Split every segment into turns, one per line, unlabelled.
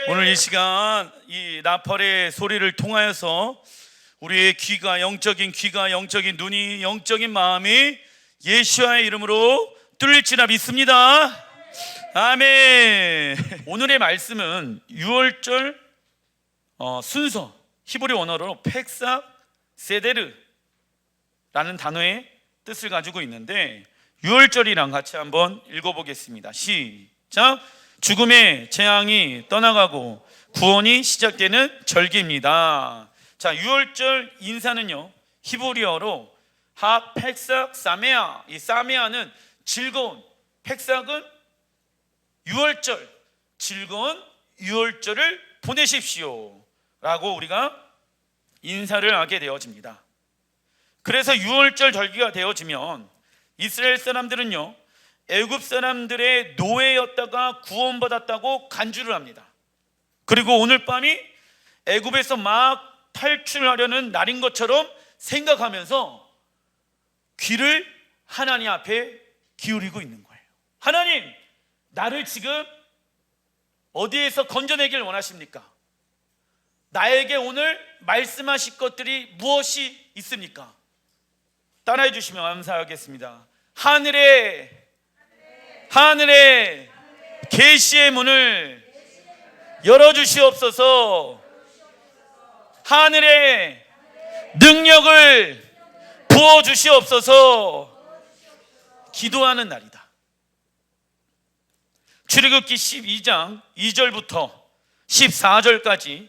오늘 이 시간 이 나팔의 소리를 통하여서 우리의 귀가 영적인 눈이 영적인 마음이 예수와의 이름으로 뚫릴지라 믿습니다. 아멘. 오늘의 말씀은 유월절 순서 히브리 원어로 펙사 세데르라는 단어의 뜻을 가지고 있는데, 유월절이랑 같이 한번 읽어보겠습니다. 시작. 죽음의 재앙이 떠나가고 구원이 시작되는 절기입니다. 자, 유월절 인사는요, 히브리어로 하 펙삭 사메아. 이 사메아는 즐거운, 펙삭은 유월절, 즐거운 유월절을 보내십시오 라고 우리가 인사를 하게 되어집니다. 그래서 유월절 절기가 되어지면 이스라엘 사람들은요, 애굽 사람들의 노예였다가 구원받았다고 간주를 합니다. 그리고 오늘 밤이 애굽에서 막 탈출하려는 날인 것처럼 생각하면서 귀를 하나님 앞에 기울이고 있는 거예요. 하나님, 나를 지금 어디에서 건져내길 원하십니까? 나에게 오늘 말씀하실 것들이 무엇이 있습니까? 따라해 주시면 감사하겠습니다. 하늘의 계시의 문을 열어주시옵소서. 하늘의 능력을 부어주시옵소서. 기도하는 날이다. 출애굽기 12장 2절부터 14절까지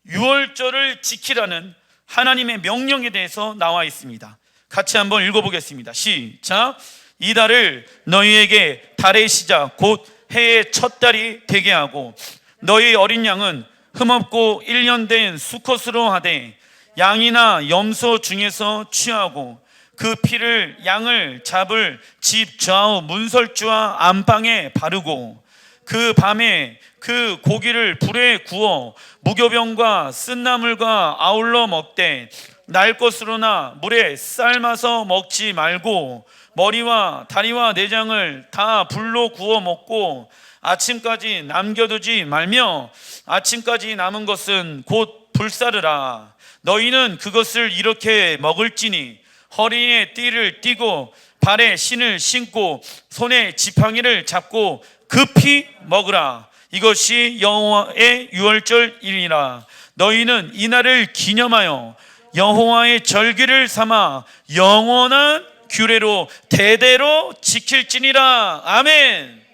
유월절을 지키라는 하나님의 명령에 대해서 나와 있습니다. 같이 한번 읽어보겠습니다. 시작. 이 달을 너희에게 달의 시작 곧 해의 첫 달이 되게 하고 너희 어린 양은 흠없고 1년 된 수컷으로 하되 양이나 염소 중에서 취하고 그 피를 양을 잡을 집 좌우 문설주와 안방에 바르고 그 밤에 그 고기를 불에 구워 무교병과 쓴나물과 아울러 먹되 날 것으로나 물에 삶아서 먹지 말고 머리와 다리와 내장을 다 불로 구워 먹고 아침까지 남겨두지 말며 아침까지 남은 것은 곧 불사르라. 너희는 그것을 이렇게 먹을지니 허리에 띠를 띠고 발에 신을 신고 손에 지팡이를 잡고 급히 먹으라. 이것이 여호와의 유월절이니라. 너희는 이날을 기념하여 여호와의 절기를 삼아 영원한 규례로 대대로 지킬지니라. 아멘.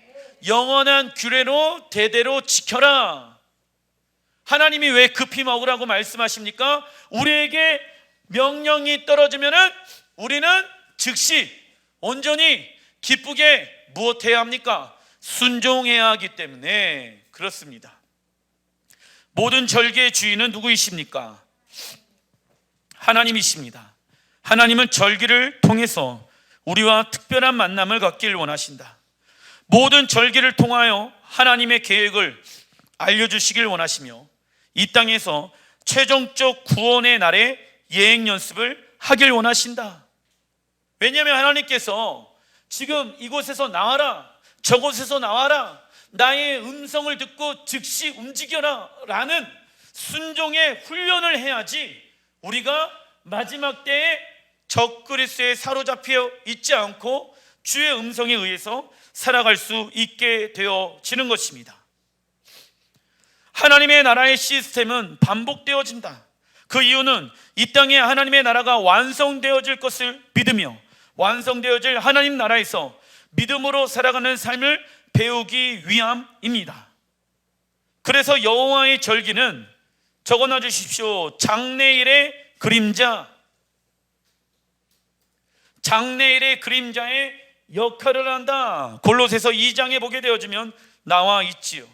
영원한 규례로 대대로 지켜라. 하나님이 왜 급히 먹으라고 말씀하십니까? 우리에게 명령이 떨어지면은 우리는 즉시 온전히 기쁘게 무엇해야 합니까? 순종해야 하기 때문에 그렇습니다. 모든 절기의 주인은 누구이십니까? 하나님이십니다. 하나님은 절기를 통해서 우리와 특별한 만남을 갖길 원하신다. 모든 절기를 통하여 하나님의 계획을 알려주시길 원하시며 이 땅에서 최종적 구원의 날에 예행 연습을 하길 원하신다. 왜냐하면 하나님께서 지금 이곳에서 나와라, 저곳에서 나와라, 나의 음성을 듣고 즉시 움직여라 라는 순종의 훈련을 해야지 우리가 마지막 때에 적그리스도에 사로잡혀 있지 않고 주의 음성에 의해서 살아갈 수 있게 되어지는 것입니다. 하나님의 나라의 시스템은 반복되어진다. 그 이유는 이 땅에 하나님의 나라가 완성되어질 것을 믿으며 완성되어질 하나님 나라에서 믿음으로 살아가는 삶을 배우기 위함입니다. 그래서 여호와의 절기는 적어놔 주십시오. 장래일의 그림자, 장래일의 그림자의 역할을 한다. 골로새서 2장에 보게 되어지면 나와 있지요.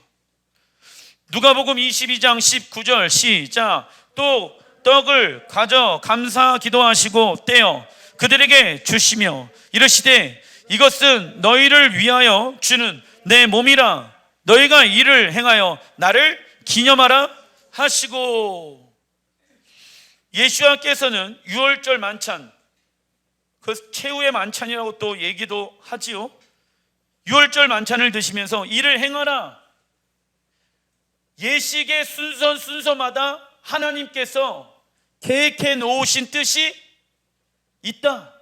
누가복음 22장 19절 시작. 또 떡을 가져 감사 기도하시고 떼어 그들에게 주시며 이르시되 이것은 너희를 위하여 주는 내 몸이라. 너희가 이를 행하여 나를 기념하라 하시고. 예수님께서는 유월절 만찬, 그 최후의 만찬이라고 또 얘기도 하지요. 유월절 만찬을 드시면서 이를 행하라. 예식의 순서마다 하나님께서 계획해 놓으신 뜻이 있다.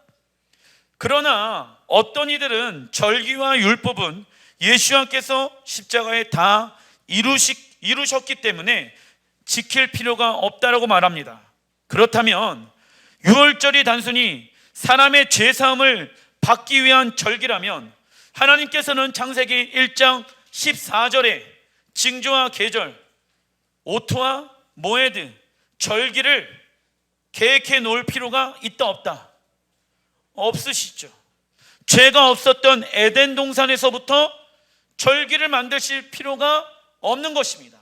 그러나 어떤 이들은 절기와 율법은 예수님께서 십자가에 다 이루셨기 때문에 지킬 필요가 없다라고 말합니다. 그렇다면 유월절이 단순히 사람의 죄사함을 받기 위한 절기라면 하나님께서는 창세기 1장 14절에 징조와 계절, 오토와 모에드, 절기를 계획해 놓을 필요가 있다 없다? 없으시죠. 죄가 없었던 에덴 동산에서부터 절기를 만드실 필요가 없는 것입니다.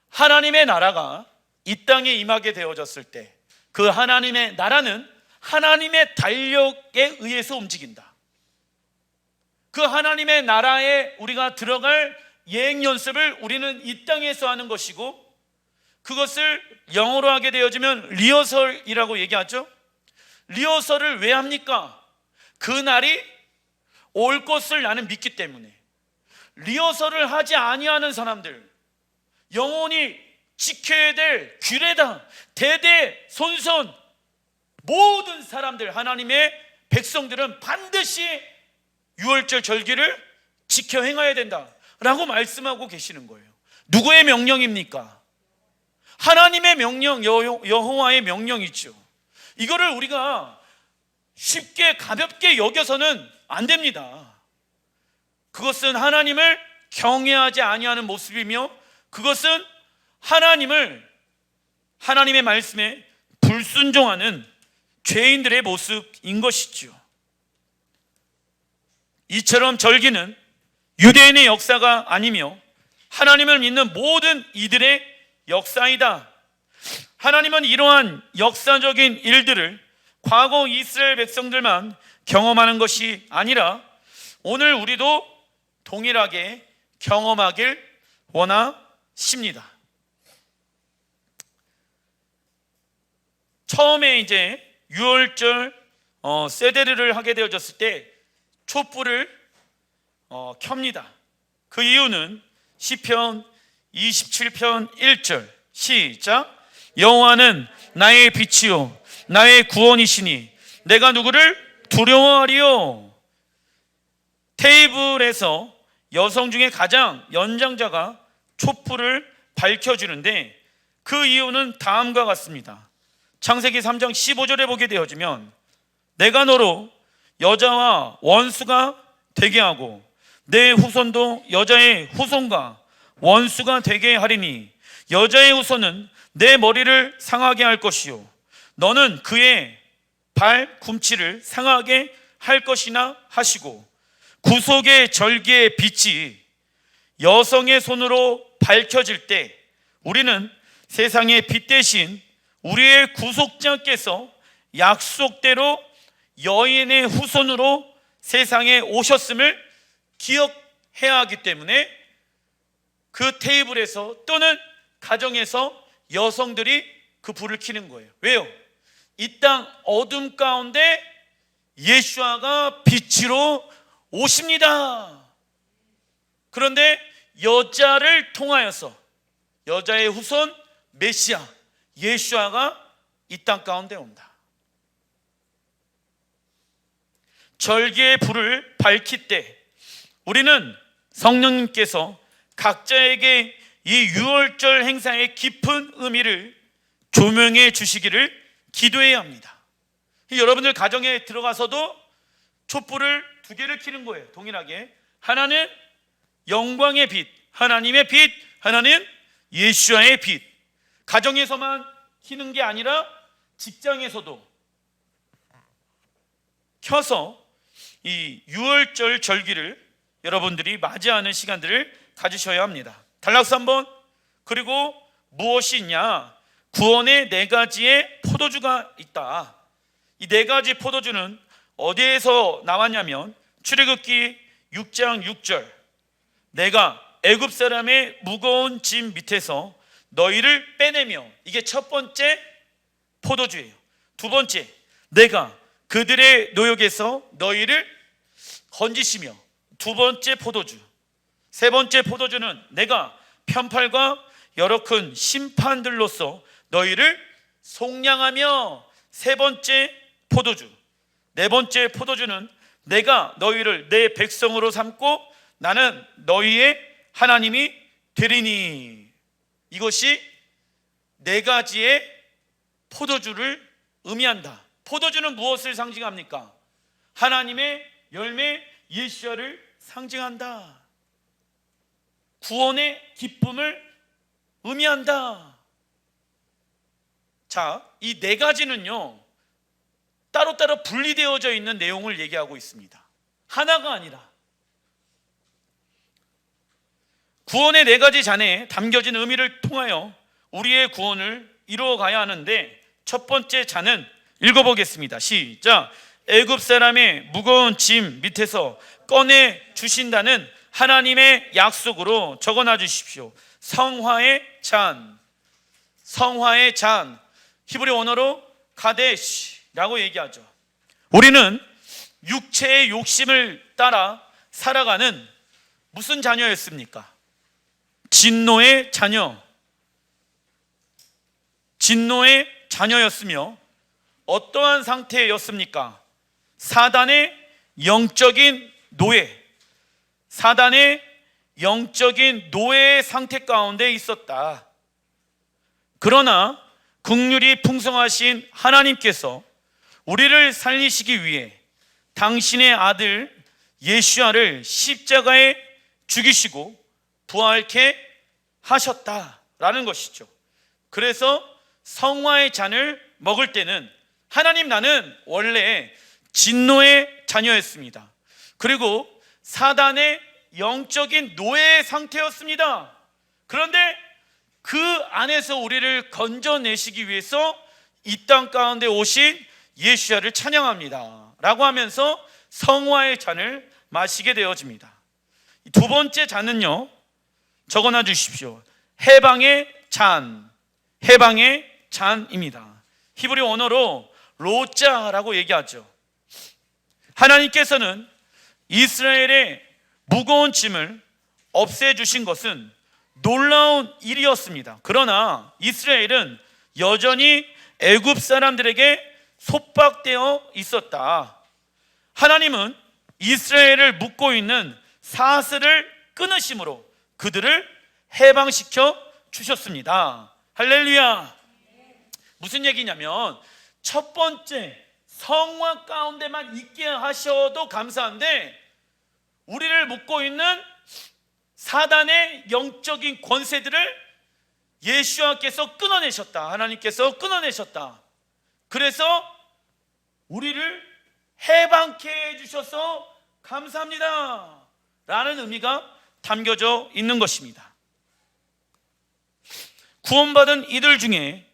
하나님의 나라가 이 땅에 임하게 되어졌을 때 그 하나님의 나라는 하나님의 달력에 의해서 움직인다. 그 하나님의 나라에 우리가 들어갈 예행 연습을 우리는 이 땅에서 하는 것이고, 그것을 영어로 하게 되어지면 리허설이라고 얘기하죠. 리허설을 왜 합니까? 그날이 올 것을 나는 믿기 때문에. 리허설을 하지 아니하는 사람들, 영원히 지켜야 될 규례다, 대대손손 모든 사람들, 하나님의 백성들은 반드시 유월절 절기를 지켜 행해야 된다라고 말씀하고 계시는 거예요. 누구의 명령입니까? 하나님의 명령, 여호와의 명령이죠. 이거를 우리가 쉽게 가볍게 여겨서는 안 됩니다. 그것은 하나님을 경외하지 아니하는 모습이며, 그것은 하나님의 말씀에 불순종하는 죄인들의 모습인 것이죠. 이처럼 절기는 유대인의 역사가 아니며 하나님을 믿는 모든 이들의 역사이다. 하나님은 이러한 역사적인 일들을 과거 이스라엘 백성들만 경험하는 것이 아니라 오늘 우리도 동일하게 경험하길 원하십니다. 처음에 이제 유월절 세데르를 하게 되어졌을 때 촛불을 켭니다. 그 이유는 시편 27편 1절 시작. 여호와는 나의 빛이요 나의 구원이시니 내가 누구를 두려워하리요. 테이블에서 여성 중에 가장 연장자가 촛불을 밝혀주는데 그 이유는 다음과 같습니다. 창세기 3장 15절에 보게 되어지면 내가 너로 여자와 원수가 되게 하고 내 후손도 여자의 후손과 원수가 되게 하리니 여자의 후손은 내 머리를 상하게 할 것이요 너는 그의 발 꿈치를 상하게 할 것이나 하시고 구속의 절기의 빛이 여성의 손으로 밝혀질 때 우리는 세상의 빛 대신 우리의 구속자께서 약속대로 여인의 후손으로 세상에 오셨음을 기억해야 하기 때문에 그 테이블에서 또는 가정에서 여성들이 그 불을 켜는 거예요. 왜요? 이 땅 어둠 가운데 예수아가 빛으로 오십니다. 그런데 여자를 통하여서 여자의 후손 메시아 예수아가 이 땅 가운데 온다. 절기의 불을 밝힐 때 우리는 성령님께서 각자에게 이 유월절 행사의 깊은 의미를 조명해 주시기를 기도해야 합니다. 여러분들 가정에 들어가서도 촛불을 2개를 켜는 거예요. 동일하게. 하나는 영광의 빛, 하나님의 빛, 하나는 예수와의 빛. 가정에서만 켜는 게 아니라 직장에서도 켜서 이 유월절 절기를 여러분들이 맞이하는 시간들을 가지셔야 합니다. 단락수 한번. 그리고 무엇이 있냐? 구원의 4가지의 포도주가 있다. 이 4가지 포도주는 어디에서 나왔냐면 출애굽기 6장 6절 내가 애굽 사람의 무거운 짐 밑에서 너희를 빼내며, 이게 첫 번째 포도주예요. 두 번째, 내가 그들의 노역에서 너희를 건지시며, 두 번째 포도주. 세 번째 포도주는 내가 편팔과 여러 큰 심판들로서 너희를 속량하며. 세 번째 포도주, 네 번째 포도주는 내가 너희를 내 백성으로 삼고 나는 너희의 하나님이 되리니. 이것이 네 가지의 포도주를 의미한다. 포도주는 무엇을 상징합니까? 하나님의 열매 예수야를 상징한다. 구원의 기쁨을 의미한다. 자, 이 네 가지는요, 따로따로 분리되어져 있는 내용을 얘기하고 있습니다. 하나가 아니라. 구원의 네 가지 잔에 담겨진 의미를 통하여 우리의 구원을 이루어가야 하는데, 첫 번째 잔은 읽어보겠습니다. 시작. 애굽 사람의 무거운 짐 밑에서 꺼내 주신다는 하나님의 약속으로 적어놔 주십시오. 성화의 잔. 성화의 잔, 히브리 원어로 카데시라고 얘기하죠. 우리는 육체의 욕심을 따라 살아가는 무슨 자녀였습니까? 진노의 자녀. 진노의 자녀였으며 어떠한 상태였습니까? 사단의 영적인 노예, 사단의 영적인 노예의 상태 가운데 있었다. 그러나 긍휼이 풍성하신 하나님께서 우리를 살리시기 위해 당신의 아들 예수야를 십자가에 죽이시고 부활케 하셨다라는 것이죠. 그래서 성화의 잔을 먹을 때는 하나님, 나는 원래 진노의 자녀였습니다. 그리고 사단의 영적인 노예의 상태였습니다. 그런데 그 안에서 우리를 건져내시기 위해서 이 땅 가운데 오신 예수야를 찬양합니다 라고 하면서 성화의 잔을 마시게 되어집니다. 두 번째 잔은요, 적어놔 주십시오. 해방의 잔. 해방의 잔입니다. 히브리 언어로 로자라고 얘기하죠. 하나님께서는 이스라엘의 무거운 짐을 없애주신 것은 놀라운 일이었습니다. 그러나 이스라엘은 여전히 애굽 사람들에게 속박되어 있었다. 하나님은 이스라엘을 묶고 있는 사슬을 끊으심으로 그들을 해방시켜 주셨습니다. 할렐루야. 무슨 얘기냐면, 첫 번째 성화 가운데만 있게 하셔도 감사한데, 우리를 묶고 있는 사단의 영적인 권세들을 예수와께서 끊어내셨다. 하나님께서 끊어내셨다. 그래서 우리를 해방케 해주셔서 감사합니다 라는 의미가 담겨져 있는 것입니다. 구원받은 이들 중에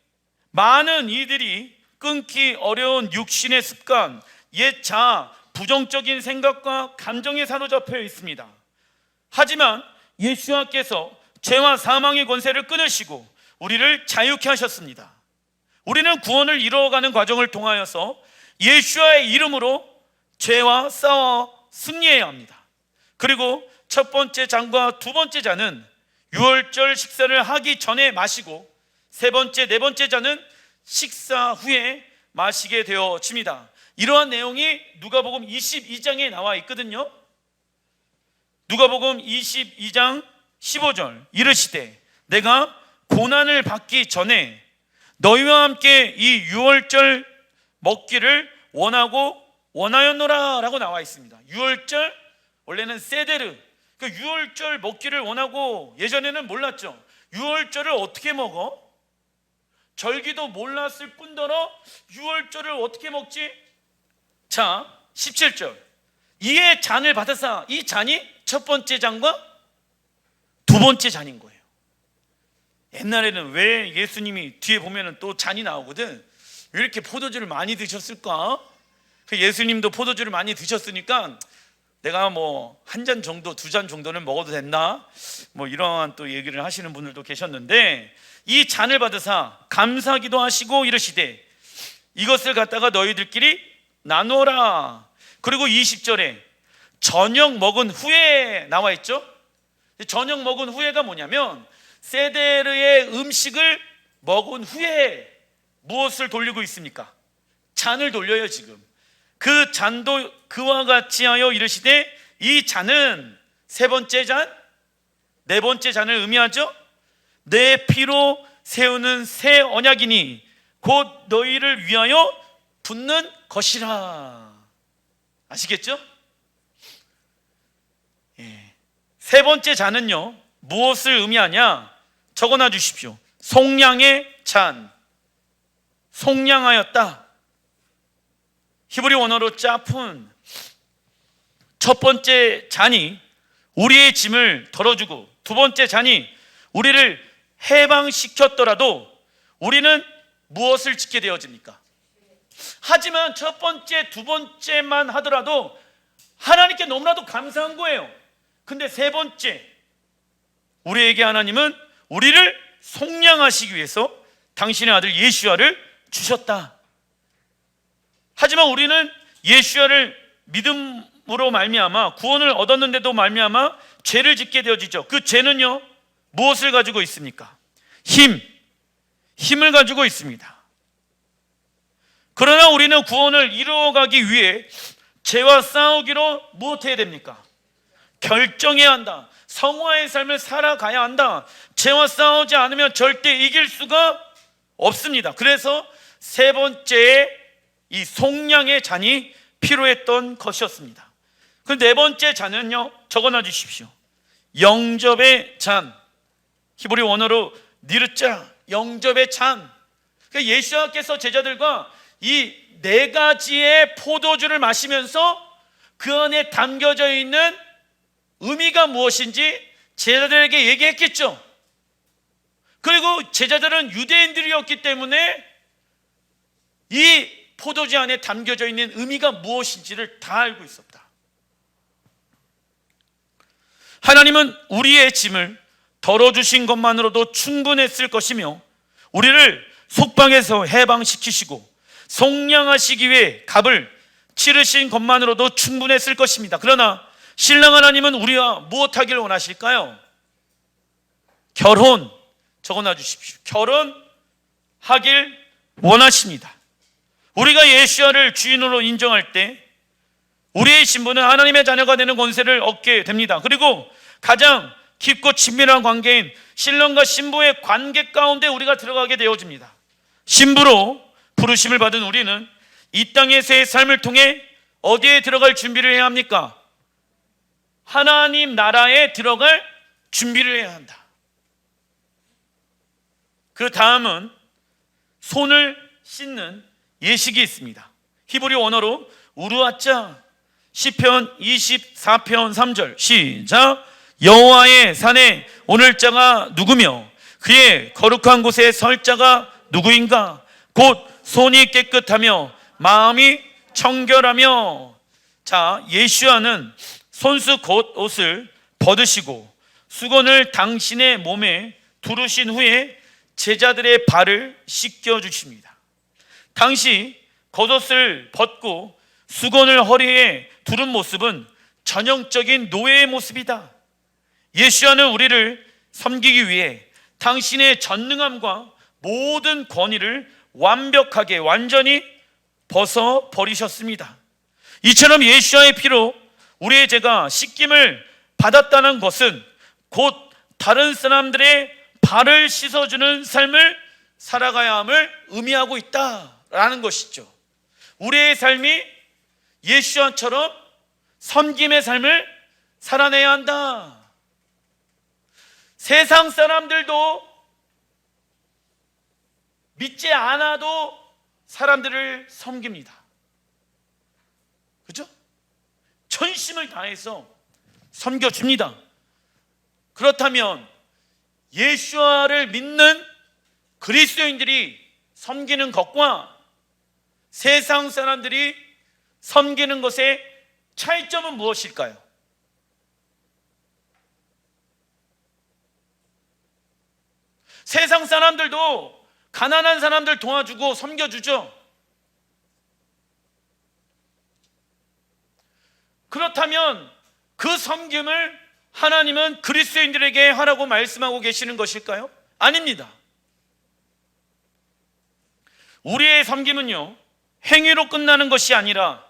많은 이들이 끊기 어려운 육신의 습관, 옛 자아, 부정적인 생각과 감정에 사로잡혀 있습니다. 하지만 예수와께서 죄와 사망의 권세를 끊으시고 우리를 자유케 하셨습니다. 우리는 구원을 이루어가는 과정을 통하여서 예수와의 이름으로 죄와 싸워 승리해야 합니다. 그리고 첫 번째 잔과 두 번째 잔은 유월절 식사를 하기 전에 마시고, 세 번째, 네 번째 잔은 식사 후에 마시게 되어집니다. 이러한 내용이 누가복음 22장에 나와 있거든요. 누가복음 22장 15절 이르시되 내가 고난을 받기 전에 너희와 함께 이 유월절 먹기를 원하였노라 라고 나와 있습니다. 유월절, 원래는 세데르, 그 유월절 먹기를 원하고, 예전에는 몰랐죠. 유월절을 어떻게 먹어? 절기도 몰랐을 뿐더러 유월절을 어떻게 먹지? 자, 17절 이에 잔을 받으사, 이 잔이 첫 번째 잔과 두 번째 잔인 거예요. 옛날에는 왜 예수님이 뒤에 보면은 또 잔이 나오거든. 왜 이렇게 포도주를 많이 드셨을까? 예수님도 포도주를 많이 드셨으니까 내가 뭐 한 잔 정도, 두 잔 정도는 먹어도 됐나? 뭐 이러한 또 얘기를 하시는 분들도 계셨는데, 이 잔을 받으사 감사기도 하시고 이르시되 이것을 갖다가 너희들끼리 나누어라. 그리고 20절에 저녁 먹은 후에 나와 있죠. 저녁 먹은 후에가 뭐냐면, 세데르의 음식을 먹은 후에 무엇을 돌리고 있습니까? 잔을 돌려요. 지금 그 잔도 그와 같이 하여 이르시되, 이 잔은 세 번째 잔, 네 번째 잔을 의미하죠. 내 피로 세우는 새 언약이니 곧 너희를 위하여 붓는 것이라. 아시겠죠? 세 번째 잔은요, 무엇을 의미하냐? 적어놔 주십시오. 속량의 잔, 속량하였다. 히브리 원어로 짜푼. 첫 번째 잔이 우리의 짐을 덜어주고, 두 번째 잔이 우리를 해방시켰더라도 우리는 무엇을 짓게 되어집니까? 하지만 첫 번째, 두 번째만 하더라도 하나님께 너무나도 감사한 거예요. 근데 세 번째, 우리에게 하나님은 우리를 속량하시기 위해서 당신의 아들 예수야를 주셨다. 하지만 우리는 예수야를 믿음으로 말미암아 구원을 얻었는데도 말미암아 죄를 짓게 되어지죠. 그 죄는요, 무엇을 가지고 있습니까? 힘을 가지고 있습니다. 그러나 우리는 구원을 이루어가기 위해 죄와 싸우기로 무엇해야 됩니까? 결정해야 한다. 성화의 삶을 살아가야 한다. 죄와 싸우지 않으면 절대 이길 수가 없습니다. 그래서 세 번째에 이 속량의 잔이 필요했던 것이었습니다. 그 네 번째 잔은요, 적어놔 주십시오. 영접의 잔, 히브리 원어로 니르자, 영접의 잔. 그러니까 예수님께서 제자들과 이 네 가지의 포도주를 마시면서 그 안에 담겨져 있는 의미가 무엇인지 제자들에게 얘기했겠죠. 그리고 제자들은 유대인들이었기 때문에 이 포도주 안에 담겨져 있는 의미가 무엇인지를 다 알고 있었다. 하나님은 우리의 짐을 덜어주신 것만으로도 충분했을 것이며, 우리를 속박에서 해방시키시고 속량하시기 위해 값을 치르신 것만으로도 충분했을 것입니다. 그러나 신랑 하나님은 우리와 무엇하기를 원하실까요? 결혼, 적어놔 주십시오. 결혼하길 원하십니다. 우리가 예수야를 주인으로 인정할 때 우리의 신분은 하나님의 자녀가 되는 권세를 얻게 됩니다. 그리고 가장 깊고 친밀한 관계인 신랑과 신부의 관계 가운데 우리가 들어가게 되어집니다. 신부로 부르심을 받은 우리는 이 땅에서의 삶을 통해 어디에 들어갈 준비를 해야 합니까? 하나님 나라에 들어갈 준비를 해야 한다. 그 다음은 손을 씻는 예식이 있습니다. 히브리 원어로 우르아짜. 시편 24편 3절 시작. 여호와의 산에 오를 자가 누구며 그의 거룩한 곳에 설 자가 누구인가? 곧 손이 깨끗하며 마음이 청결하며. 자, 예수야는 손수 곧 옷을 벗으시고 수건을 당신의 몸에 두르신 후에 제자들의 발을 씻겨 주십니다. 당시 겉옷을 벗고 수건을 허리에 두른 모습은 전형적인 노예의 모습이다. 예수야는 우리를 섬기기 위해 당신의 전능함과 모든 권위를 완벽하게 완전히 벗어버리셨습니다. 이처럼 예수야의 피로 우리의 죄가 씻김을 받았다는 것은 곧 다른 사람들의 발을 씻어주는 삶을 살아가야 함을 의미하고 있다라는 것이죠. 우리의 삶이 예수야처럼 섬김의 삶을 살아내야 한다. 세상 사람들도 믿지 않아도 사람들을 섬깁니다. 그렇죠? 전심을 다해서 섬겨줍니다. 그렇다면 예수야를 믿는 그리스도인들이 섬기는 것과 세상 사람들이 섬기는 것의 차이점은 무엇일까요? 세상 사람들도 가난한 사람들 도와주고 섬겨주죠. 그렇다면 그 섬김을 하나님은 그리스도인들에게 하라고 말씀하고 계시는 것일까요? 아닙니다. 우리의 섬김은요, 행위로 끝나는 것이 아니라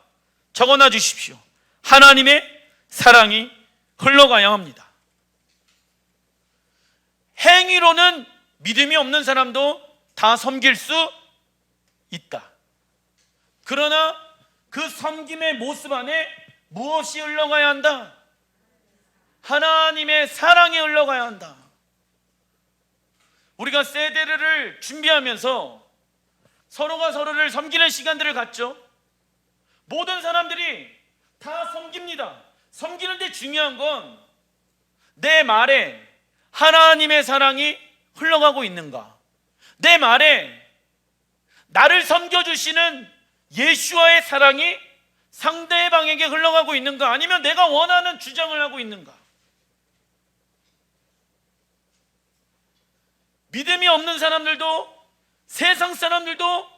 적어놔 주십시오. 하나님의 사랑이 흘러가야 합니다. 행위로는 믿음이 없는 사람도 다 섬길 수 있다. 그러나 그 섬김의 모습 안에 무엇이 흘러가야 한다? 하나님의 사랑이 흘러가야 한다. 우리가 세데르를 준비하면서 서로가 서로를 섬기는 시간들을 갖죠. 모든 사람들이 다 섬깁니다. 섬기는데 중요한 건 내 말에 하나님의 사랑이 흘러가고 있는가, 내 말에 나를 섬겨주시는 예수와의 사랑이 상대방에게 흘러가고 있는가, 아니면 내가 원하는 주장을 하고 있는가. 믿음이 없는 사람들도 세상 사람들도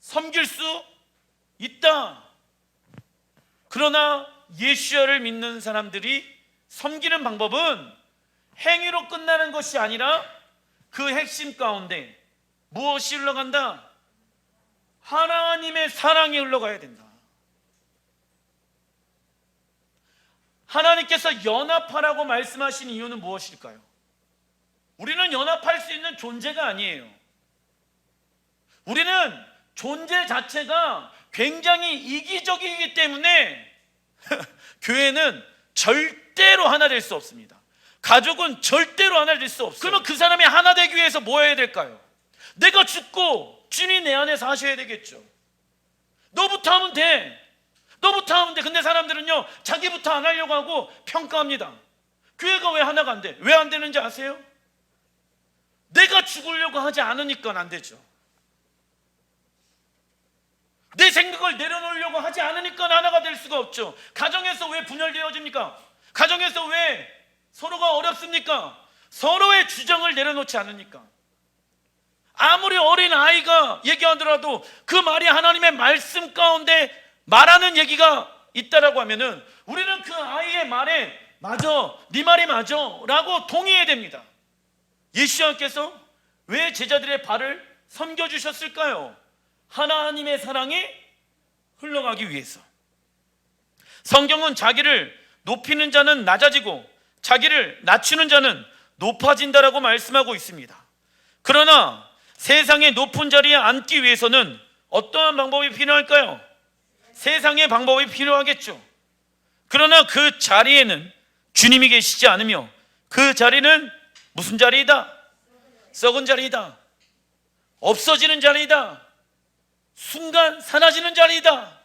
섬길 수 있다. 그러나 예수를 믿는 사람들이 섬기는 방법은 행위로 끝나는 것이 아니라 그 핵심 가운데 무엇이 흘러간다? 하나님의 사랑이 흘러가야 된다. 하나님께서 연합하라고 말씀하신 이유는 무엇일까요? 우리는 연합할 수 있는 존재가 아니에요. 우리는 존재 자체가 굉장히 이기적이기 때문에 교회는 절대로 하나 될 수 없습니다. 가족은 절대로 하나 될 수 없어요. 그러면 그 사람이 하나 되기 위해서 뭐 해야 될까요? 내가 죽고 주님이 내 안에 사셔야 되겠죠. 너부터 하면 돼. 너부터 하면 돼. 근데 사람들은요, 자기부터 안 하려고 하고 평가합니다. 교회가 왜 하나가 안 돼? 왜 안 되는지 아세요? 내가 죽으려고 하지 않으니까 안 되죠. 내 생각을 내려놓으려고 하지 않으니까 하나가 될 수가 없죠. 가정에서 왜 분열되어집니까? 가정에서 왜 서로가 어렵습니까? 서로의 주장을 내려놓지 않으니까. 아무리 어린 아이가 얘기하더라도 그 말이 하나님의 말씀 가운데 말하는 얘기가 있다라고 하면은 우리는 그 아이의 말에 맞아, 네 말이 맞아 라고 동의해야 됩니다. 예수님께서 왜 제자들의 발을 섬겨주셨을까요? 하나님의 사랑이 흘러가기 위해서. 성경은 자기를 높이는 자는 낮아지고 자기를 낮추는 자는 높아진다라고 말씀하고 있습니다. 그러나 세상의 높은 자리에 앉기 위해서는 어떠한 방법이 필요할까요? 세상의 방법이 필요하겠죠. 그러나 그 자리에는 주님이 계시지 않으며 그 자리는 무슨 자리이다? 썩은 자리이다. 없어지는 자리이다. 순간 사라지는 자리이다.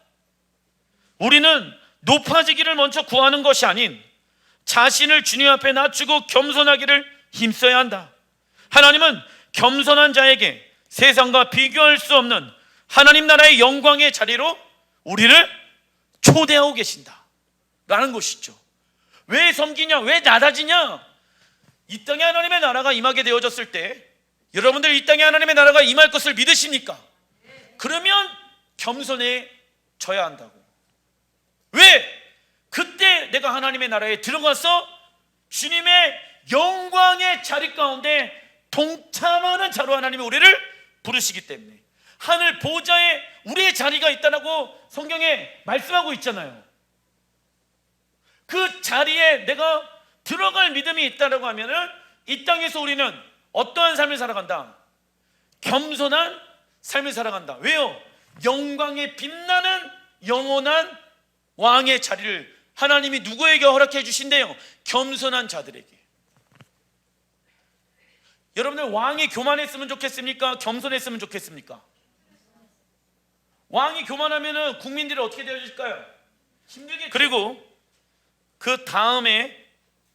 우리는 높아지기를 먼저 구하는 것이 아닌 자신을 주님 앞에 낮추고 겸손하기를 힘써야 한다. 하나님은 겸손한 자에게 세상과 비교할 수 없는 하나님 나라의 영광의 자리로 우리를 초대하고 계신다 라는 것이죠. 왜 섬기냐? 왜 낮아지냐? 이 땅에 하나님의 나라가 임하게 되어졌을 때 여러분들 이 땅에 하나님의 나라가 임할 것을 믿으십니까? 그러면 겸손해져야 한다고. 왜? 그때 내가 하나님의 나라에 들어가서 주님의 영광의 자리 가운데 동참하는 자로 하나님이 우리를 부르시기 때문에 하늘 보좌에 우리의 자리가 있다라고 성경에 말씀하고 있잖아요. 그 자리에 내가 들어갈 믿음이 있다라고 하면은 이 땅에서 우리는 어떠한 삶을 살아간다? 겸손한 삶을 살아간다. 왜요? 영광에 빛나는 영원한 왕의 자리를 하나님이 누구에게 허락해 주신대요? 겸손한 자들에게. 여러분들 왕이 교만했으면 좋겠습니까? 겸손했으면 좋겠습니까? 왕이 교만하면 국민들이 어떻게 되어질까요? 힘들게. 그리고 그 다음에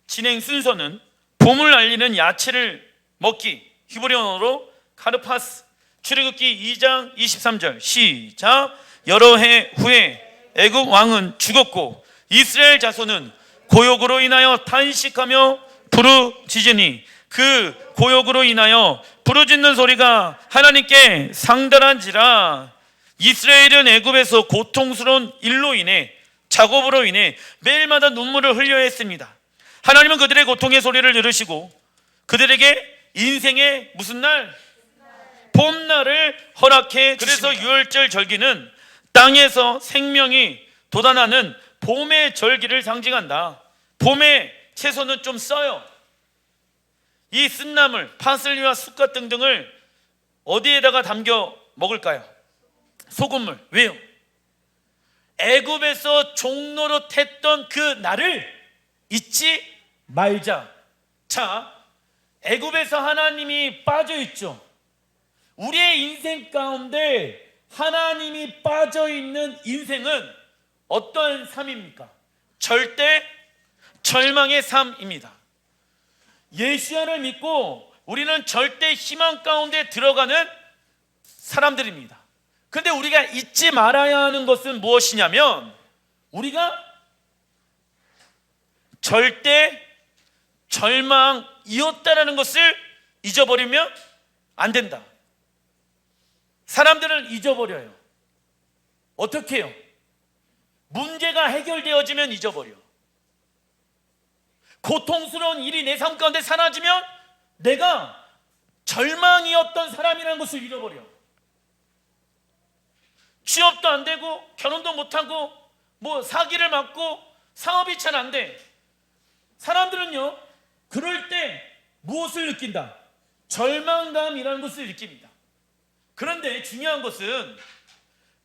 진행 순서는 봄을 알리는 야채를 먹기, 히브리어로 카르파스. 출애굽기 2장 23절 시작. 여러 해 후에 애굽 왕은 죽었고 이스라엘 자손은 고욕으로 인하여 탄식하며 부르짖으니 그 고욕으로 인하여 부르짖는 소리가 하나님께 상달한지라. 이스라엘은 애굽에서 고통스러운 일로 인해 작업으로 인해 매일마다 눈물을 흘려야 했습니다. 하나님은 그들의 고통의 소리를 들으시고 그들에게 인생의 무슨 날? 봄날을 허락해 주십니다. 그래서 유월절 절기는 땅에서 생명이 돋아나는 봄의 절기를 상징한다. 봄에 채소는 좀 써요. 이 쓴나물, 파슬리와 쑥갓 등등을 어디에다가 담겨 먹을까요? 소금물. 왜요? 애굽에서 종노릇했던 그 날을 잊지 말자. 자, 애굽에서 하나님이 빠져 있죠. 우리의 인생 가운데 하나님이 빠져 있는 인생은 어떤 삶입니까? 절대 절망의 삶입니다. 예수야를 믿고 우리는 절대 희망 가운데 들어가는 사람들입니다. 그런데 우리가 잊지 말아야 하는 것은 무엇이냐면 우리가 절대 절망이었다라는 것을 잊어버리면 안 된다. 사람들은 잊어버려요. 어떻게 해요? 문제가 해결되어지면 잊어버려. 고통스러운 일이 내 삶 가운데 사라지면 내가 절망이었던 사람이라는 것을 잃어버려. 취업도 안 되고 결혼도 못하고 뭐 사기를 맞고 사업이 잘 안 돼. 사람들은요 그럴 때 무엇을 느낀다? 절망감이라는 것을 느낍니다. 그런데 중요한 것은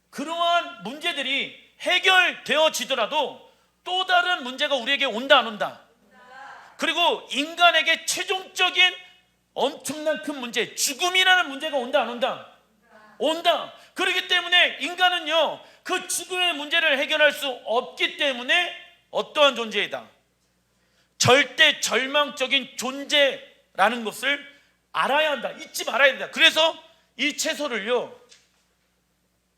그러한 문제들이 해결되어지더라도 또 다른 문제가 우리에게 온다 안 온다? 그리고 인간에게 최종적인 엄청난 큰 문제, 죽음이라는 문제가 온다 안 온다? 온다. 그렇기 때문에 인간은요 그 죽음의 문제를 해결할 수 없기 때문에 어떠한 존재이다? 절대 절망적인 존재라는 것을 알아야 한다. 잊지 말아야 된다. 그래서 이 채소를요,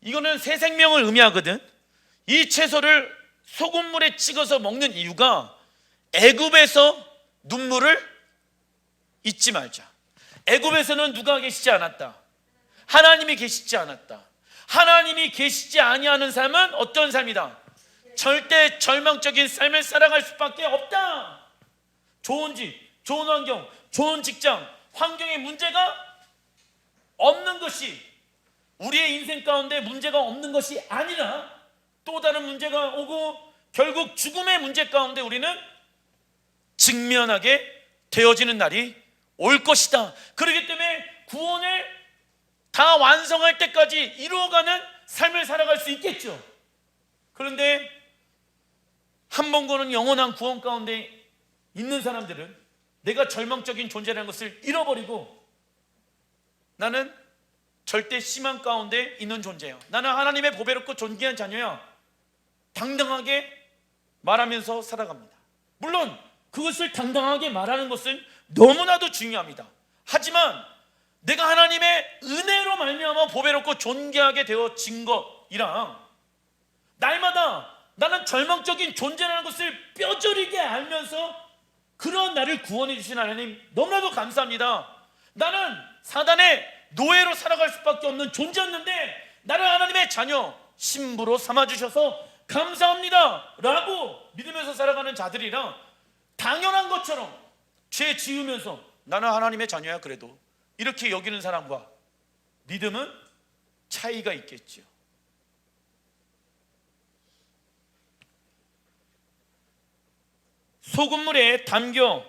이거는 새 생명을 의미하거든. 이 채소를 소금물에 찍어서 먹는 이유가 애굽에서 눈물을 잊지 말자. 애굽에서는 누가 계시지 않았다? 하나님이 계시지 않았다. 하나님이 계시지 아니하는 삶은 어떤 삶이다? 절대 절망적인 삶을 살아갈 수밖에 없다. 좋은 집, 좋은 환경, 좋은 직장, 환경에 문제가 없는 것이 우리의 인생 가운데 문제가 없는 것이 아니라 또 다른 문제가 오고 결국 죽음의 문제 가운데 우리는 직면하게 되어지는 날이 올 것이다. 그렇기 때문에 구원을 다 완성할 때까지 이루어가는 삶을 살아갈 수 있겠죠. 그런데 한 번 거는 영원한 구원 가운데 있는 사람들은 내가 절망적인 존재라는 것을 잃어버리고 나는 절대 희망 가운데 있는 존재야. 나는 하나님의 보배롭고 존귀한 자녀야. 당당하게 말하면서 살아갑니다. 물론 그것을 당당하게 말하는 것은 너무나도 중요합니다. 하지만 내가 하나님의 은혜로 말미암아 보배롭고 존귀하게 되어진 것이랑 날마다 나는 절망적인 존재라는 것을 뼈저리게 알면서 그런 나를 구원해 주신 하나님 너무나도 감사합니다. 나는 사단의 노예로 살아갈 수밖에 없는 존재였는데 나를 하나님의 자녀 신부로 삼아주셔서 감사합니다 라고 믿으면서 살아가는 자들이랑 당연한 것처럼 죄 지으면서 나는 하나님의 자녀야 그래도 이렇게 여기는 사람과 믿음은 차이가 있겠죠. 소금물에 담겨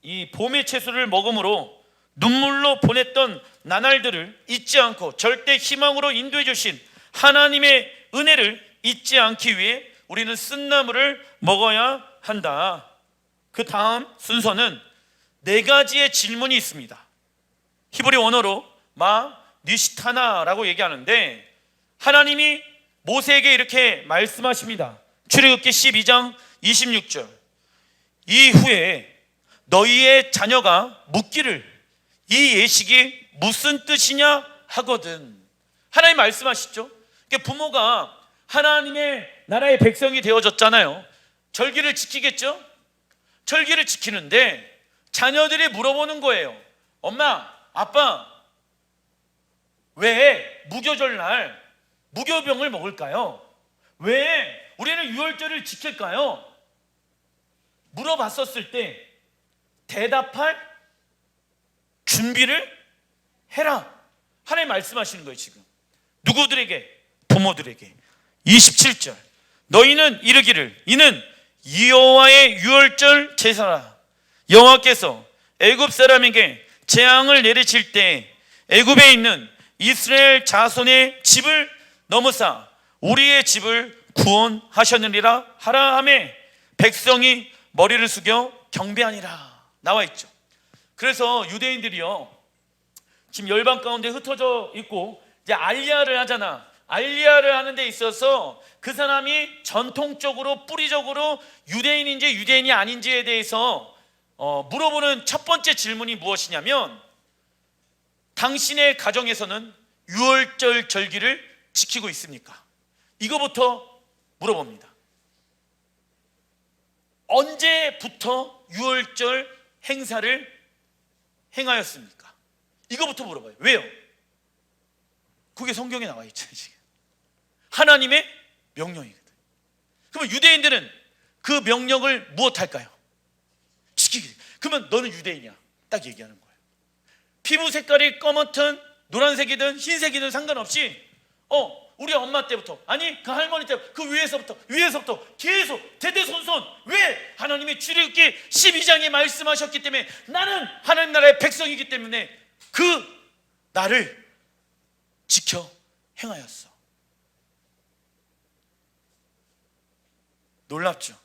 이 봄의 채소를 먹음으로 눈물로 보냈던 나날들을 잊지 않고 절대 희망으로 인도해 주신 하나님의 은혜를 잊지 않기 위해 우리는 쓴나물을 먹어야 한다. 그 다음 순서는 4가지의 질문이 있습니다. 히브리 원어로 마 니시타나라고 얘기하는데 하나님이 모세에게 이렇게 말씀하십니다. 출애굽기 12장 26절. 이후에 너희의 자녀가 묻기를 이 예식이 무슨 뜻이냐 하거든. 하나님 말씀하시죠. 부모가 하나님의 나라의 백성이 되어졌잖아요. 절기를 지키겠죠. 절기를 지키는데 자녀들이 물어보는 거예요. 엄마, 아빠, 왜 무교절날 무교병을 먹을까요? 왜 우리는 유월절을 지킬까요? 물어봤었을 때 대답할 준비를 해라. 하나님 말씀하시는 거예요. 지금 누구들에게? 부모들에게. 27절, 너희는 이르기를 이는 여호와의 유월절 제사라. 여호와께서 애굽 사람에게 재앙을 내리칠 때 애굽에 있는 이스라엘 자손의 집을 넘어사 우리의 집을 구원하셨느니라 하라 하매 백성이 머리를 숙여 경배하니라 나와 있죠. 그래서 유대인들이요, 지금 열방 가운데 흩어져 있고 이제 알리야를 하잖아. 알리야를 하는 데 있어서 그 사람이 전통적으로 뿌리적으로 유대인인지 유대인이 아닌지에 대해서 물어보는 첫 번째 질문이 무엇이냐면, 당신의 가정에서는 유월절 절기를 지키고 있습니까? 이거부터 물어봅니다. 언제부터 유월절 행사를 행하였습니까? 이거부터 물어봐요. 왜요? 그게 성경에 나와 있죠. 지금 하나님의 명령이거든. 그러면 유대인들은 그 명령을 무엇할까요? 지키기. 그러면 너는 유대인이야, 딱 얘기하는 거예요. 피부 색깔이 검었든 노란색이든 흰색이든 상관없이 우리 엄마 때부터, 아니 그 할머니 때부터, 그 위에서부터 계속 대대손손. 왜? 하나님이 출애굽기 12장에 말씀하셨기 때문에 나는 하나님 나라의 백성이기 때문에 그 나를 지켜 행하였어. 놀랍죠?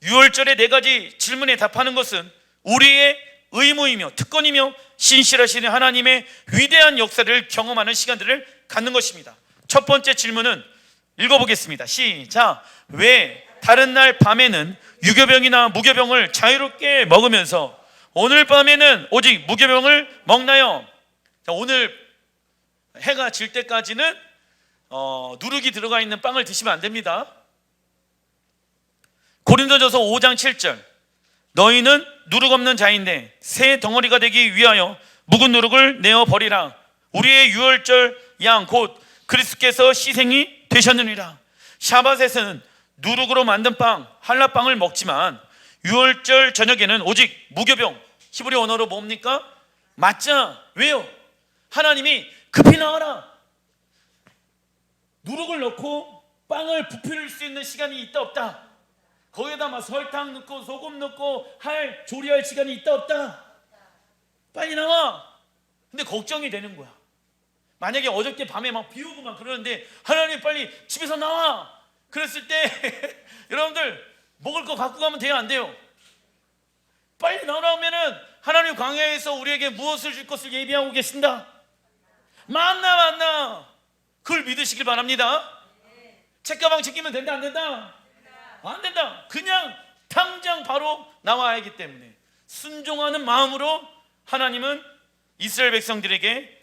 유월절의 4가지 질문에 답하는 것은 우리의 의무이며 특권이며 신실하신 하나님의 위대한 역사를 경험하는 시간들을 갖는 것입니다. 첫 번째 질문은 읽어보겠습니다. 시작. 왜 다른 날 밤에는 유교병이나 무교병을 자유롭게 먹으면서 오늘 밤에는 오직 무교병을 먹나요? 자, 오늘 해가 질 때까지는 누룩이 들어가 있는 빵을 드시면 안 됩니다. 고린도전서 5장 7절, 너희는 누룩 없는 자인데 새 덩어리가 되기 위하여 묵은 누룩을 내어 버리라. 우리의 유월절 양 곧 그리스도께서 희생이 되셨느니라. 샤밧에서는 누룩으로 만든 빵, 할라빵을 먹지만 유월절 저녁에는 오직 무교병, 히브리 언어로 뭡니까? 맞자. 왜요? 하나님이 급히 나와라. 누룩을 넣고 빵을 부풀릴 수 있는 시간이 있다 없다? 거기에다 막 설탕 넣고 소금 넣고 조리할 시간이 있다 없다? 빨리 나와. 근데 걱정이 되는 거야. 만약에 어저께 밤에 막 비 오고 막 그러는데 하나님 빨리 집에서 나와. 그랬을 때 여러분들 먹을 거 갖고 가면 돼요, 안 돼요? 빨리 나오면은 하나님 광야에서 우리에게 무엇을 줄 것을 예비하고 계신다. 만나. 그걸 믿으시길 바랍니다. 책가방 챙기면 된다, 안 된다? 안 된다. 그냥 당장 바로 나와야 하기 때문에 순종하는 마음으로 하나님은 이스라엘 백성들에게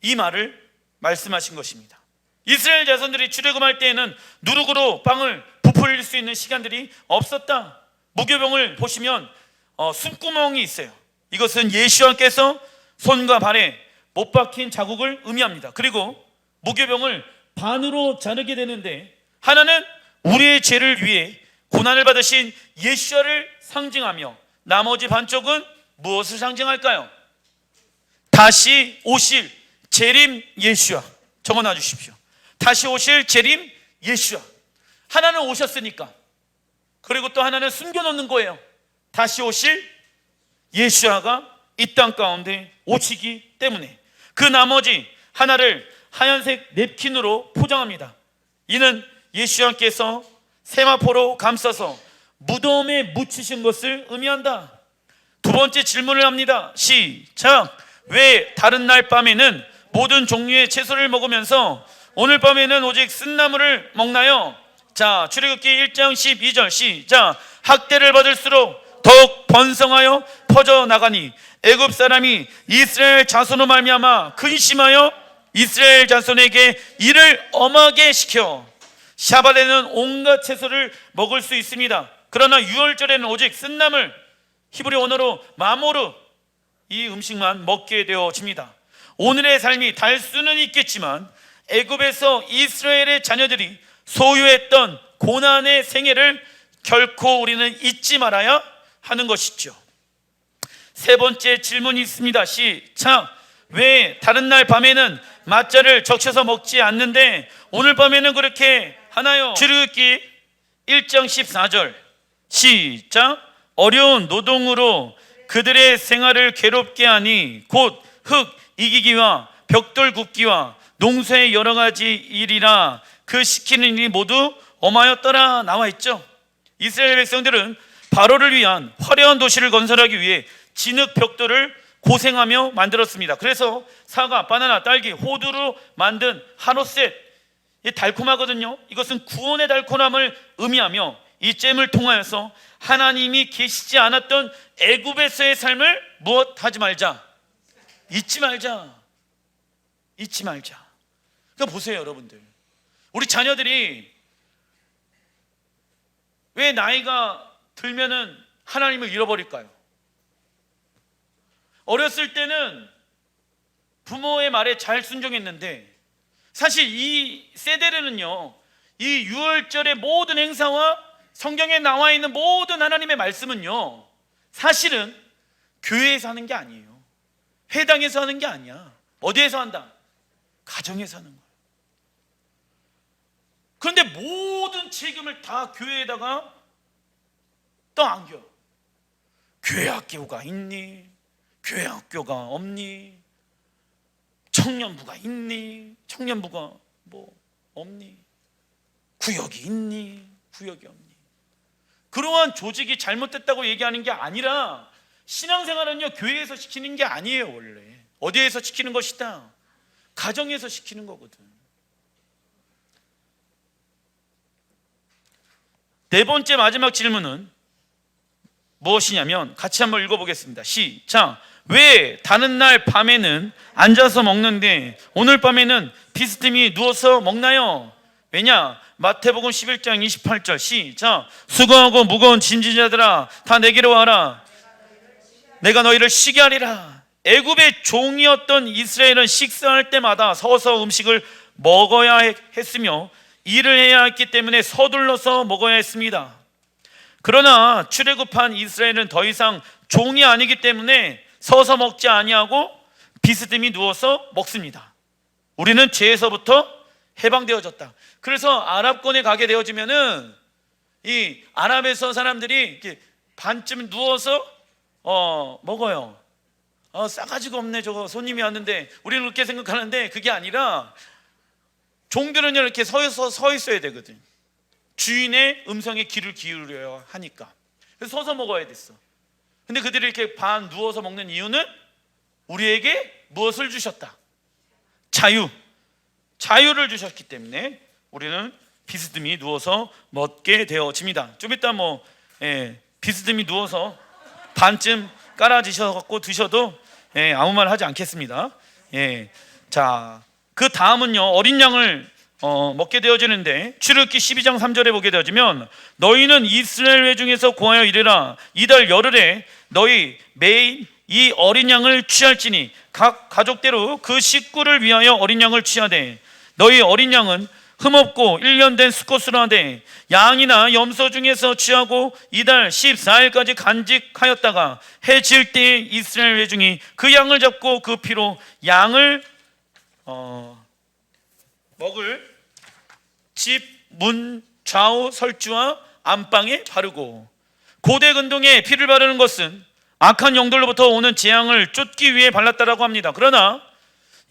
이 말을 말씀하신 것입니다. 이스라엘 자손들이 출애굽할 때에는 누룩으로 빵을 부풀릴 수 있는 시간들이 없었다. 무교병을 보시면 숨구멍이 있어요. 이것은 예수님께서 손과 발에 못 박힌 자국을 의미합니다. 그리고 무교병을 반으로 자르게 되는데 하나는 우리의 죄를 위해 고난을 받으신 예수를 상징하며 나머지 반쪽은 무엇을 상징할까요? 다시 오실 재림 예수야. 적어놔 주십시오. 다시 오실 재림 예수야. 하나는 오셨으니까, 그리고 또 하나는 숨겨놓는 거예요. 다시 오실 예수야가 이 땅 가운데 오시기 때문에 그 나머지 하나를 하얀색 냅킨으로 포장합니다. 이는 예수님께서 세마포로 감싸서 무덤에 묻히신 것을 의미한다. 두 번째 질문을 합니다. 시작. 왜 다른 날 밤에는 모든 종류의 채소를 먹으면서 오늘 밤에는 오직 쓴나물을 먹나요? 자, 출애굽기 1장 12절 시작. 학대를 받을수록 더욱 번성하여 퍼져나가니 애굽 사람이 이스라엘 자손으로 말미암아 근심하여 이스라엘 자손에게 이를 엄하게 시켜 샤밧에는 온갖 채소를 먹을 수 있습니다. 그러나 유월절에는 오직 쓴나물, 히브리 언어로 마모르, 이 음식만 먹게 되어집니다. 오늘의 삶이 달 수는 있겠지만 애굽에서 이스라엘의 자녀들이 소유했던 고난의 생애를 결코 우리는 잊지 말아야 하는 것이죠. 세 번째 질문이 있습니다. 시작. 왜 다른 날 밤에는 맞자를 적셔서 먹지 않는데 오늘 밤에는 그렇게 하나요? 출애굽기 1장 14절 시작. 어려운 노동으로 그들의 생활을 괴롭게 하니 곧 흙 이기기와 벽돌 굽기와 농사의 여러 가지 일이라 그 시키는 일이 모두 엄하였더라 나와 있죠. 이스라엘 백성들은 바로를 위한 화려한 도시를 건설하기 위해 진흙 벽돌을 고생하며 만들었습니다. 그래서 사과, 바나나, 딸기, 호두로 만든 한우 셋, 달콤하거든요. 이것은 구원의 달콤함을 의미하며 이 잼을 통하여서 하나님이 계시지 않았던 애굽에서의 삶을 무엇하지 말자, 잊지 말자. 그러니까 보세요 여러분들, 우리 자녀들이 왜 나이가 들면은 하나님을 잃어버릴까요? 어렸을 때는 부모의 말에 잘 순종했는데 사실 이 세대르는요, 이 유월절의 모든 행사와 성경에 나와 있는 모든 하나님의 말씀은요, 사실은 교회에서 하는 게 아니에요. 회당에서 하는 게 아니야. 어디에서 한다? 가정에서 하는 거예요. 그런데 모든 책임을 다 교회에다가 떠안겨. 교회 학교가 있니? 교회 학교가 없니? 청년부가 있니? 청년부가 뭐 없니? 구역이 있니? 구역이 없니? 그러한 조직이 잘못됐다고 얘기하는 게 아니라 신앙생활은요, 교회에서 시키는 게 아니에요. 원래 어디에서 시키는 것이다? 가정에서 시키는 거거든. 네 번째 마지막 질문은 무엇이냐면, 같이 한번 읽어보겠습니다. 시작. 왜 다른 날 밤에는 앉아서 먹는데 오늘 밤에는 비스듬히 누워서 먹나요? 왜냐? 마태복음 11장 28절 시작. 수고하고 무거운 짐진자들아 다 내게로 와라. 내가 너희를 쉬게 하리라. 애굽의 종이었던 이스라엘은 식사할 때마다 서서 음식을 먹어야 했으며 일을 해야 했기 때문에 서둘러서 먹어야 했습니다. 그러나 출애굽한 이스라엘은 더 이상 종이 아니기 때문에 서서 먹지 아니하고 비스듬히 누워서 먹습니다. 우리는 죄에서부터 해방되어졌다. 그래서 아랍권에 가게 되어지면은 이 아랍에서 사람들이 이렇게 반쯤 누워서 먹어요. 싸가지가 없네, 저거 손님이 왔는데. 우리는 그렇게 생각하는데 그게 아니라 종들은 이렇게 서 있어야 되거든. 주인의 음성에 귀를 기울여야 하니까. 그래서 서서 먹어야 됐어. 근데 그들이 이렇게 반 누워서 먹는 이유는 우리에게 무엇을 주셨다? 자유를 주셨기 때문에 우리는 비스듬히 누워서 먹게 되어집니다. 좀 이따 비스듬히 누워서 반쯤 깔아지셔서 드셔도 아무 말 하지 않겠습니다. 자, 그 다음은요, 어린 양을 먹게 되어지는데 출애굽기 12장 3절에 보게 되어지면 너희는 이스라엘 회중에서 고하여 이르라. 이달 열흘에 너희 매일 이 어린 양을 취할지니 각 가족대로 그 식구를 위하여 어린 양을 취하되 너희 어린 양은 흠없고 1년 된 수컷으로 하되 양이나 염소 중에서 취하고 이달 14일까지 간직하였다가 해 질 때에 이스라엘 회중이 그 양을 잡고 그 피로 양을 먹을 집 문 좌우 설주와 안방에 바르고, 고대 근동에 피를 바르는 것은 악한 영들로부터 오는 재앙을 쫓기 위해 발랐다라고 합니다. 그러나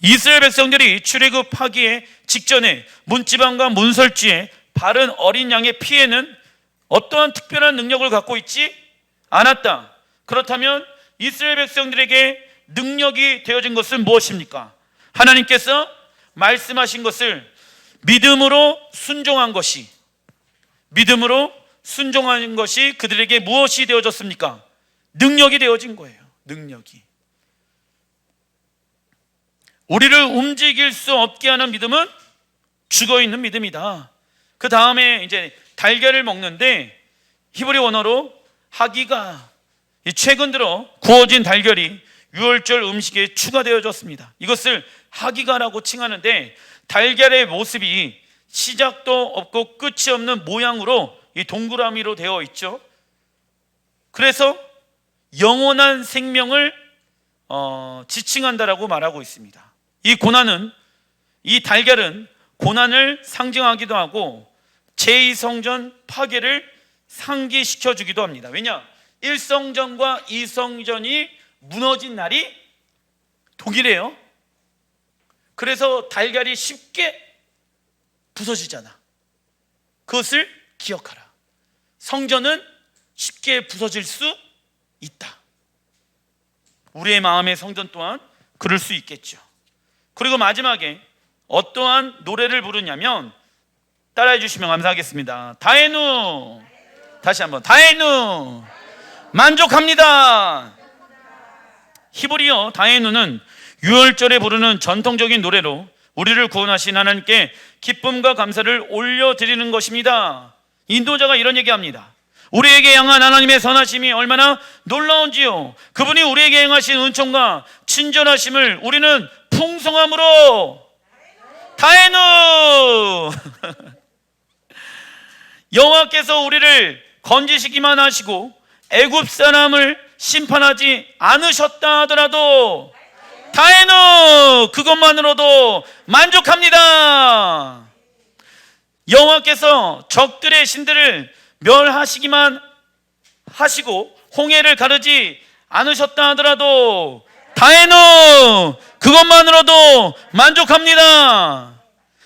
이스라엘 백성들이 출애굽하기에 직전에 문지방과 문설주에 바른 어린 양의 피에는 어떠한 특별한 능력을 갖고 있지 않았다. 그렇다면 이스라엘 백성들에게 능력이 되어진 것은 무엇입니까? 하나님께서 말씀하신 것을 믿음으로 순종한 것이 그들에게 무엇이 되어졌습니까? 능력이 되어진 거예요. 능력이. 우리를 움직일 수 없게 하는 믿음은 죽어있는 믿음이다. 그 다음에 이제 달걀을 먹는데 히브리 원어로 하기가, 최근 들어 구워진 달걀이 유월절 음식에 추가되어졌습니다. 이것을 하기가라고 칭하는데 달걀의 모습이 시작도 없고 끝이 없는 모양으로 이 동그라미로 되어 있죠. 그래서 영원한 생명을 지칭한다라고 말하고 있습니다. 이 고난은, 이 달걀은 고난을 상징하기도 하고 제2성전 파괴를 상기시켜 주기도 합니다. 왜냐? 1성전과 2성전이 무너진 날이 독일이에요. 그래서 달걀이 쉽게 부서지잖아. 그것을 기억하라. 성전은 쉽게 부서질 수 있다. 우리의 마음의 성전 또한 그럴 수 있겠죠. 그리고 마지막에 어떠한 노래를 부르냐면, 따라해 주시면 감사하겠습니다. 다에누. 다시 한번, 다에누. 만족합니다. 히브리어 다에누는 유월절에 부르는 전통적인 노래로 우리를 구원하신 하나님께 기쁨과 감사를 올려드리는 것입니다. 인도자가 이런 얘기합니다. 우리에게 향한 하나님의 선하심이 얼마나 놀라운지요. 그분이 우리에게 행하신 은총과 친절하심을 우리는 풍성함으로 다에누. 여호와께서 우리를 건지시기만 하시고 애굽 사람을 심판하지 않으셨다 하더라도 다에누, 그것만으로도 만족합니다. 여호와께서 적들의 신들을 멸하시기만 하시고 홍해를 가르지 않으셨다 하더라도 다에누, 그것만으로도 만족합니다.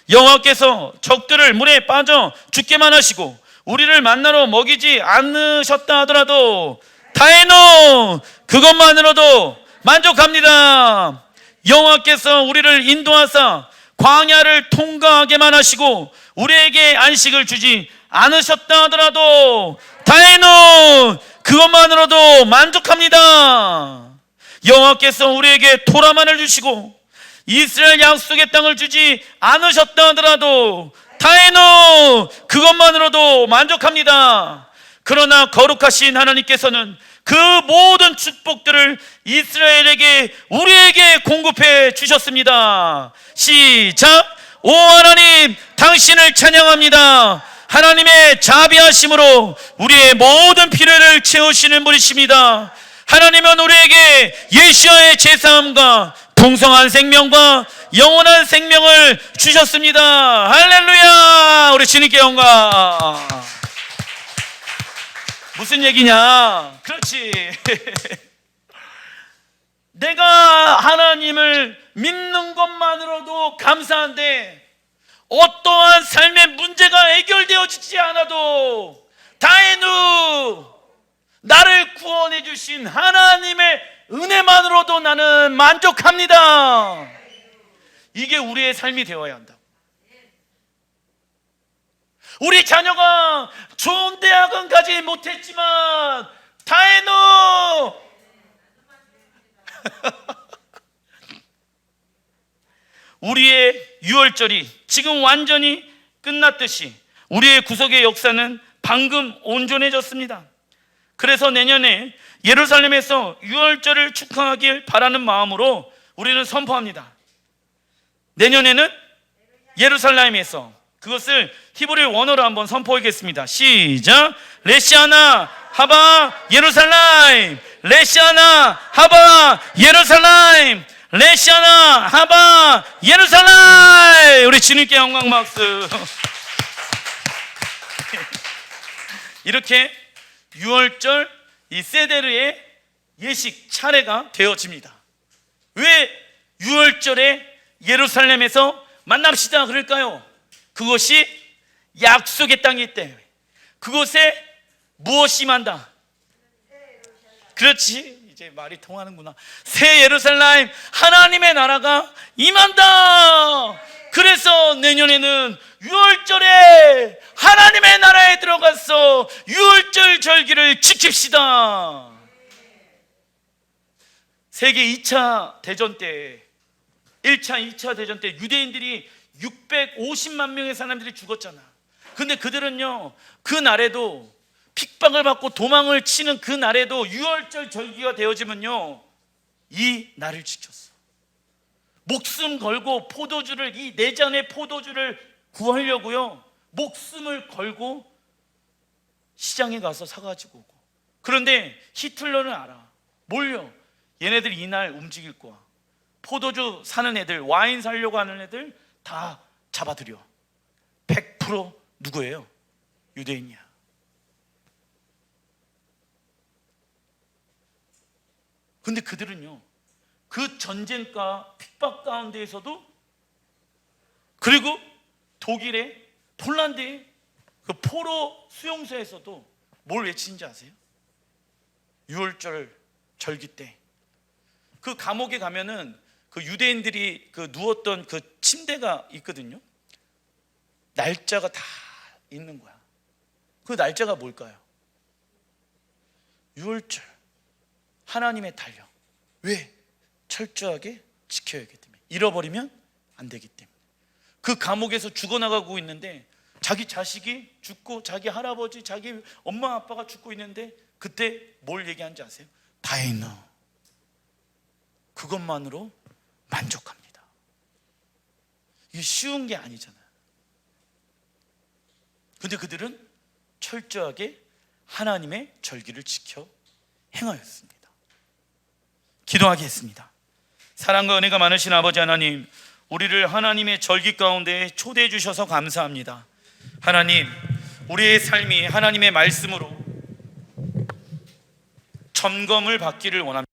여호와께서 적들을 물에 빠져 죽게만 하시고 우리를 만나러 먹이지 않으셨다 하더라도 다에누, 그것만으로도 만족합니다. 여호와께서 우리를 인도하사 광야를 통과하게만 하시고 우리에게 안식을 주지 않으셨다 하더라도 다에누, 그것만으로도 만족합니다. 여호와께서 우리에게 토라만을 주시고 이스라엘 약속의 땅을 주지 않으셨다 하더라도 다에누, 그것만으로도 만족합니다. 그러나 거룩하신 하나님께서는 그 모든 축복들을 이스라엘에게, 우리에게 공급해 주셨습니다. 시작. 오 하나님, 당신을 찬양합니다. 하나님의 자비하심으로 우리의 모든 필요를 채우시는 분이십니다. 하나님은 우리에게 예수와의 제사함과 풍성한 생명과 영원한 생명을 주셨습니다. 할렐루야. 우리 주님께 영광. 무슨 얘기냐? 그렇지. 내가 하나님을 믿는 것만으로도 감사한데 어떠한 삶의 문제가 해결되어지지 않아도 다에누, 나를 구원해 주신 하나님의 은혜만으로도 나는 만족합니다. 이게 우리의 삶이 되어야 한다. 우리 자녀가 좋은 대학은 가지 못했지만 다에누, 우리의 유월절이 지금 완전히 끝났듯이 우리의 구속의 역사는 방금 온전해졌습니다. 그래서 내년에 예루살렘에서 유월절을 축하하길 바라는 마음으로 우리는 선포합니다. 내년에는 예루살렘에서, 그것을 히브리 원어로 한번 선포하겠습니다. 시작. 레시아나 하바 예루살렘, 레시아나 하바 예루살렘, 레시아나 하바 예루살렘. 우리 주님께 영광 박수. 이렇게 유월절 이 세데르의 예식 차례가 되어집니다. 왜 유월절에 예루살렘에서 만납시다 그럴까요? 그것이 약속의 땅이기 때문에. 그곳에 무엇이 임한다? 그렇지, 이제 말이 통하는구나. 새 예루살렘, 하나님의 나라가 임한다. 그래서 내년에는 유월절에 하나님의 나라에 들어가서 유월절 절기를 지킵시다. 세계 2차 대전 때, 1차, 2차 대전 때 유대인들이 650만 명의 사람들이 죽었잖아. 근데 그들은요, 그 날에도 핍박을 받고 도망을 치는 그 날에도 유월절 절기가 되어지면요, 이 날을 지켰어. 목숨 걸고 포도주를, 이 4잔의 포도주를 구하려고요, 목숨을 걸고 시장에 가서 사가지고 오고. 그런데 히틀러는 알아. 몰려. 얘네들 이날 움직일 거야. 포도주 사는 애들, 와인 사려고 하는 애들 다 잡아들여. 100% 누구예요? 유대인이야. 근데 그들은요, 그 전쟁과 핍박 가운데에서도, 그리고 독일의 폴란드의 그 포로 수용소에서도 뭘 외치는지 아세요? 6월절 절기 때 그 감옥에 가면은 그 유대인들이 그 누웠던 그 침대가 있거든요. 날짜가 다 있는 거야. 그 날짜가 뭘까요? 6월절, 하나님의 달력. 왜? 철저하게 지켜야기 때문에. 잃어버리면 안 되기 때문에. 그 감옥에서 죽어나가고 있는데 자기 자식이 죽고 자기 할아버지, 자기 엄마 아빠가 죽고 있는데 그때 뭘 얘기하는지 아세요? 다행이노. 그것만으로 만족합니다. 이게 쉬운 게 아니잖아요. 근데 그들은 철저하게 하나님의 절기를 지켜 행하였습니다. 기도하겠습니다. 사랑과 은혜가 많으신 아버지 하나님, 우리를 하나님의 절기 가운데 초대해 주셔서 감사합니다. 하나님, 우리의 삶이 하나님의 말씀으로 점검을 받기를 원합니다.